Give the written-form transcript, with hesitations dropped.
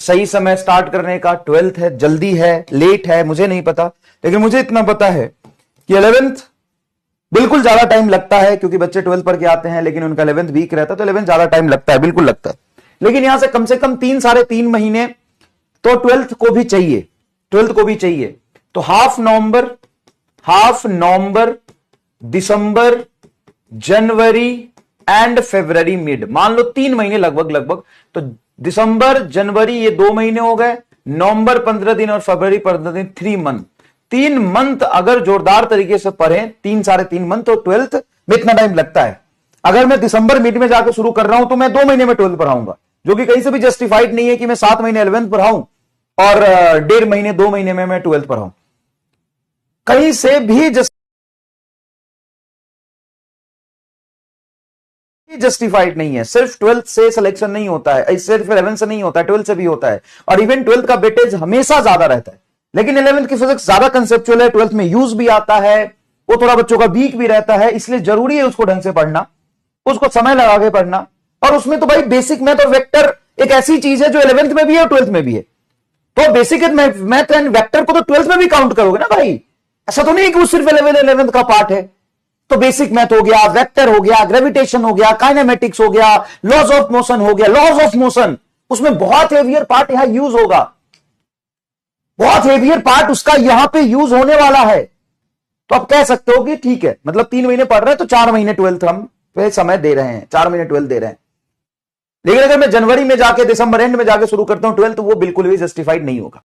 सही समय स्टार्ट करने का? 12th है, जल्दी है, लेट है, मुझे नहीं पता, लेकिन मुझे इतना पता है कि 11th बिल्कुल ज्यादा टाइम लगता है, क्योंकि बच्चे 12th पढ़ के आते हैं लेकिन उनका 11th वीक रहता है, तो 11th ज्यादा टाइम लगता है, बिल्कुल लगता है। लेकिन यहां से कम 3 साढ़े 3 महीने तो 12th को भी चाहिए, 12th को भी चाहिए। तो half November, December, January and February mid, मान लो 3 महीने लगभग। तो दिसंबर, जनवरी ये 2 महीने हो गए, नवंबर 15 दिन और फरवरी 15 दिन, 3 मंथ। 3 मंथ अगर जोरदार तरीके से पढ़ें, 3 साढ़े 3 मंथ, तो 12th में इतना टाइम लगता है। अगर मैं दिसंबर मिड में जाकर शुरू कर रहा हूं तो मैं 2 महीने में 12th पढ़ाऊंगा, जो कि कहीं से भी जस्टिफाइड नहीं है कि मैं 7 महीने 11th पढ़ाऊं और 1.5 महीने 2 महीने में मैं 12th पढ़ाऊं। कहीं से भी जस्टिफाइड नहीं है। सिर्फ 12th से सिलेक्शन नहीं होता है, सिर्फ 11th से नहीं होता है, 12th से भी होता है। और इवन 12th का वेटेज हमेशा ज्यादा रहता है, लेकिन 11th की फिजिक्स ज्यादा कंसेप्चुअल है, 12th में यूज भी आता है, वो थोड़ा बच्चों का वीक भी रहता है, इसलिए जरूरी है उसको ढंग से पढ़ना, उसको समय लगा के पढ़ना। और उसमें तो भाई बेसिक मैथ और वेक्टर एक ऐसी चीज है जो 11th में भी है और 12th में भी है। तो बेसिक मैथ एंड वेक्टर को तो 12th में भी काउंट करोगे ना भाई, ऐसा तो नहीं कि वो सिर्फ 11th का पार्ट है। तो बेसिक मैथ हो गया, वेक्टर हो गया, ग्रेविटेशन हो गया, काइनेमेटिक्स हो गया, लॉज ऑफ मोशन हो गया। लॉज ऑफ मोशन उसमें बहुत हेवियर पार्ट यहां यूज होगा, बहुत हेवियर पार्ट उसका यहां पे यूज होने वाला है। तो आप कह सकते हो कि ठीक है, मतलब 3 महीने पढ़ रहे हैं तो 4 महीने 12th हम समय दे रहे हैं, 4 महीने 12th दे रहे हैं। लेकिन अगर मैं जनवरी में जाके दिसंबर एंड में जाके शुरू करता हूं 12th, तो वो बिल्कुल भी जस्टिफाइड नहीं होगा।